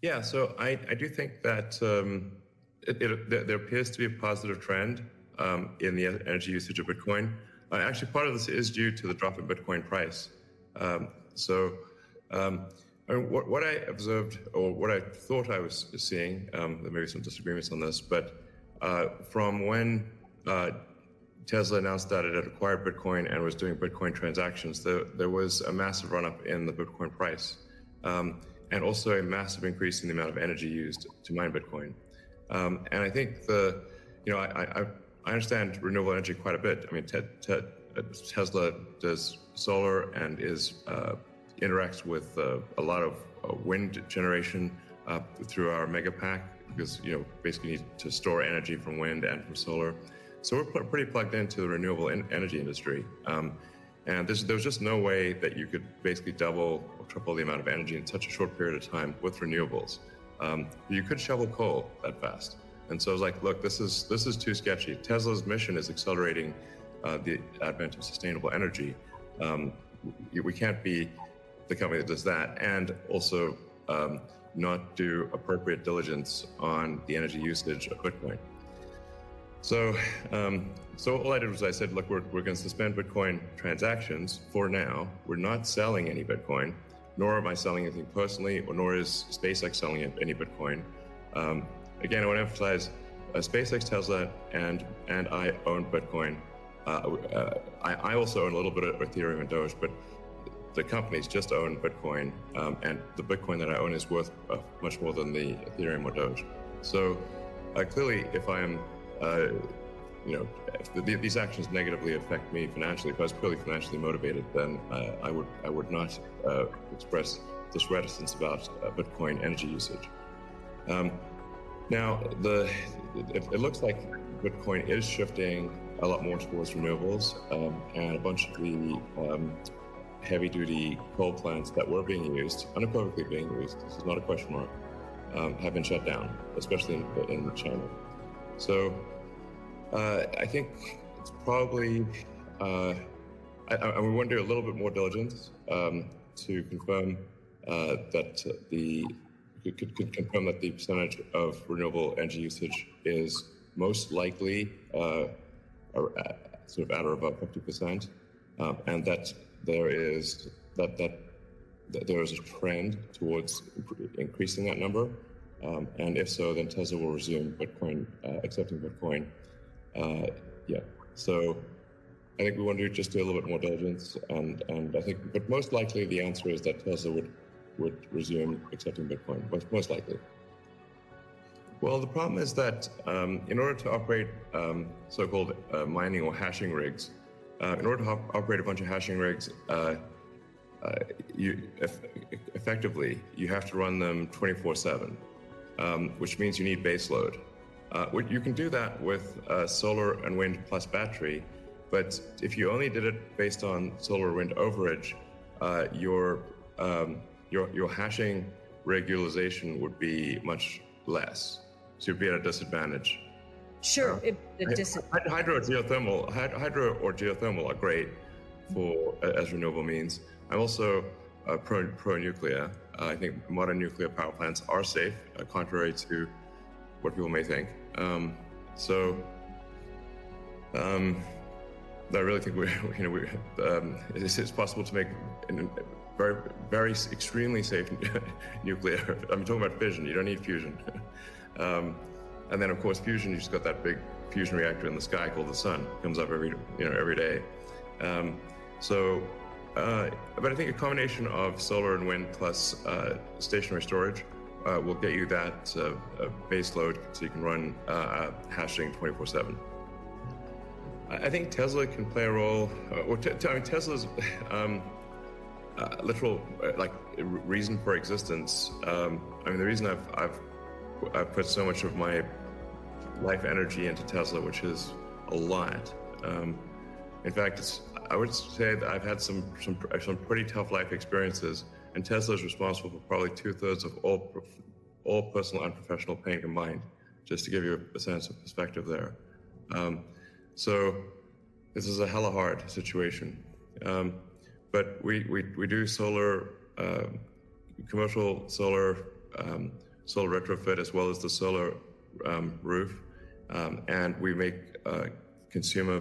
Yeah, so I do think that there appears to be a positive trend in the energy usage of Bitcoin. Actually, part of this is due to the drop in Bitcoin price. Um, so, I mean, what I observed, or what I thought I was seeing, there may be some disagreements on this, but from when Tesla announced that it had acquired Bitcoin and was doing Bitcoin transactions, there was a massive run-up in the Bitcoin price, and also a massive increase in the amount of energy used to mine Bitcoin. And I think I understand renewable energy quite a bit. I mean, Tesla does solar and interacts with a lot of wind generation through our mega pack, because basically need to store energy from wind and from solar. So we're pretty plugged into the renewable energy industry. And there was just no way that you could basically double or triple the amount of energy in such a short period of time with renewables. You could shovel coal that fast. And so I was like, look, this is too sketchy. Tesla's mission is accelerating the advent of sustainable energy. We can't be the company that does that and also not do appropriate diligence on the energy usage of Bitcoin. So all I did was I said, look, we're going to suspend Bitcoin transactions for now. We're not selling any Bitcoin, nor am I selling anything personally, or nor is SpaceX selling any Bitcoin. Again, I want to emphasize, SpaceX, Tesla, and I own Bitcoin. I also own a little bit of Ethereum and Doge, but the companies just own Bitcoin, and the Bitcoin that I own is worth much more than the Ethereum or Doge. So clearly, if I am if these actions negatively affect me financially, if I was purely financially motivated, then I would not express this reticence about Bitcoin energy usage. Now, it looks like Bitcoin is shifting a lot more towards renewables, and a bunch of the heavy-duty coal plants that were being used, unequivocally being used, this is not a question mark, have been shut down, especially in China. So I think it's probably, we want to do a little bit more diligence to confirm confirm that the percentage of renewable energy usage is most likely sort of at or above 50%, and that there is a trend towards increasing that number. And if so, then Tesla will resume Bitcoin, accepting Bitcoin. So I think we want to just do a little bit more diligence, and I think, but most likely the answer is that Tesla would resume accepting Bitcoin, most likely. Well, the problem is that in order to operate so-called mining or hashing rigs, in order to operate a bunch of hashing rigs, effectively, you have to run them 24/7, which means you need base load. You can do that with solar and wind plus battery, but if you only did it based on solar wind overage, your hashing rig utilization would be much less. So you'd be at a disadvantage. Sure. Hydro or geothermal are great as renewable means. I'm also pro-nuclear. I think modern nuclear power plants are safe, contrary to what people may think. I really think it's possible to make very, very extremely safe nuclear. I'm talking about fission. You don't need fusion. And then, of course, fusion. You just got that big fusion reactor in the sky called the sun. It comes up every day. But I think a combination of solar and wind plus stationary storage will get you that base load, so you can run hashing 24/7. I think Tesla can play a role. Tesla's literal reason for existence. The reason I've put so much of my life energy into Tesla, which is a lot. In fact, I would say that I've had some pretty tough life experiences, and Tesla is responsible for probably 2/3 of all personal and professional pain combined. Just to give you a sense of perspective there. So this is a hella hard situation. But we do solar, commercial solar solar retrofit as well as the solar roof. And we make consumer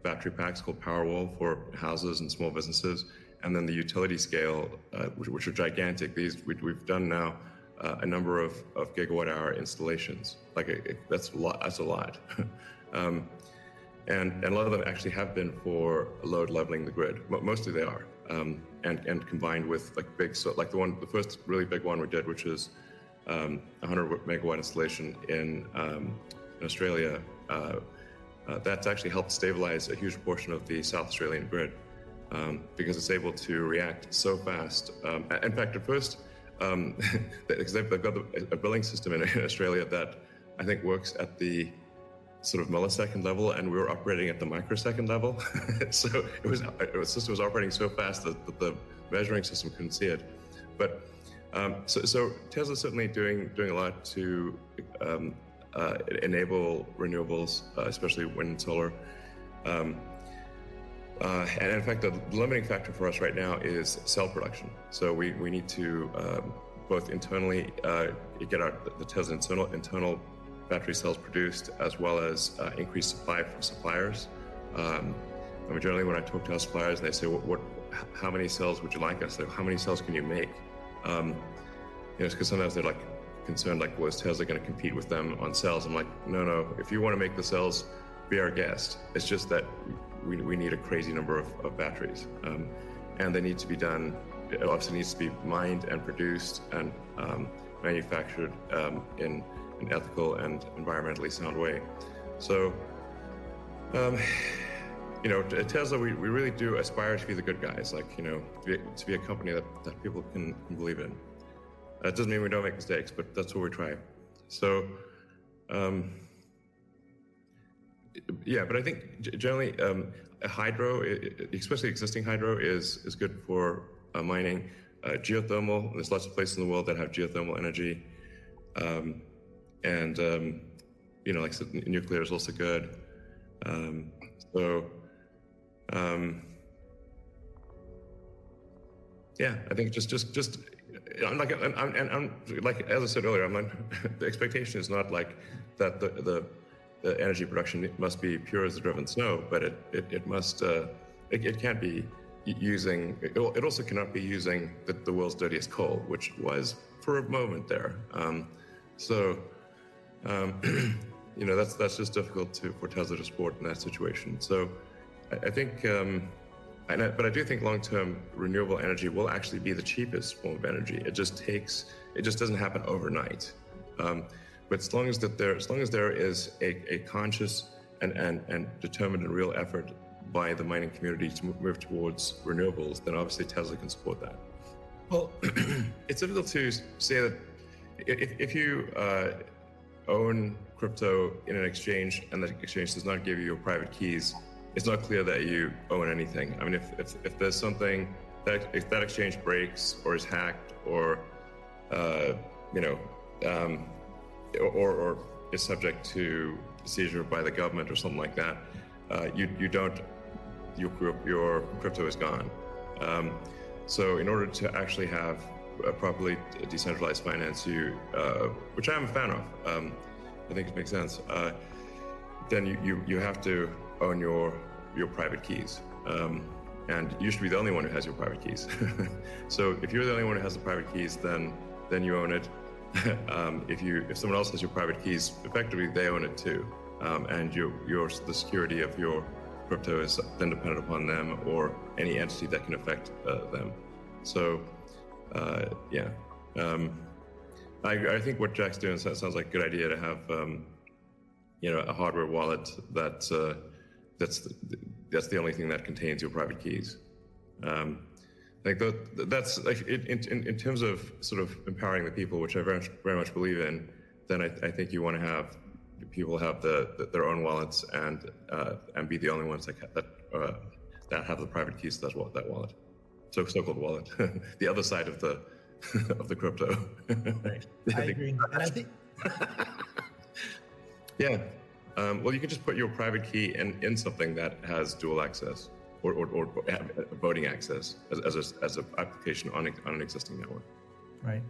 battery packs called Powerwall for houses and small businesses. And then the utility scale, which are gigantic. We've done now a number of gigawatt-hour installations. That's a lot. That's a lot. And a lot of them actually have been for load leveling the grid. Mostly they are, and combined with the first really big one we did, which is 100 megawatt installation in Australia. That's actually helped stabilize a huge portion of the South Australian grid because it's able to react so fast. In fact, at first, because they've got a billing system in Australia that I think works at the sort of millisecond level, and we were operating at the microsecond level. So the system was operating so fast that the measuring system couldn't see it. But so Tesla's certainly doing a lot to enable renewables, especially wind and solar. And in fact, the limiting factor for us right now is cell production. So we need to both internally get the Tesla internal battery cells produced, as well as increase supply from suppliers. I mean, generally, when I talk to our suppliers, and they say, how many cells would you like us? Like, how many cells can you make? Because sometimes they're concerned, well, is Tesla going to compete with them on cells? I'm like, no. If you want to make the cells, be our guest. It's just that we need a crazy number of batteries, and they need to be done. It obviously needs to be mined and produced and manufactured in an ethical and environmentally sound way. So, at Tesla, we really do aspire to be the good guys, to be a company that people can believe in. That doesn't mean we don't make mistakes, but that's what we try. So, but I think generally hydro, especially existing hydro, is good for mining. Geothermal, there's lots of places in the world that have geothermal energy. Like I said, nuclear is also good. I think just I'm like as I said earlier, the expectation is not that the energy production must be pure as the driven snow, but it must it can't be using it also cannot be using the world's dirtiest coal, which was for a moment there. That's just difficult for Tesla to support in that situation. So I think, but I do think long-term renewable energy will actually be the cheapest form of energy. It just doesn't happen overnight. But as long as there is a conscious and determined and real effort by the mining community to move towards renewables, then obviously Tesla can support that. Well, it's difficult to say that if you own crypto in an exchange and the exchange does not give you your private keys, it's not clear that you own anything. I mean, if there's something if that exchange breaks or is hacked or or is subject to seizure by the government or something like that, your crypto is gone. So in order to actually have a properly decentralized finance, which I'm a fan of, I think it makes sense. Then you have to own your private keys, and you should be the only one who has your private keys. So if you're the only one who has the private keys, then you own it. If someone else has your private keys, effectively they own it too, and the security of your crypto is then dependent upon them or any entity that can affect them. So I think what Jack's doing sounds like a good idea to have a hardware wallet that's the only thing that contains your private keys. That's like in terms of sort of empowering the people, which I very much believe in. Then I think you want to have people have their own wallets and be the only ones that have the private keys to that wallet. So-called wallet, the other side of the crypto. Right. I agree, and I think. Yeah. Well, you can just put your private key in something that has dual access or voting access as an application on an existing network. Right.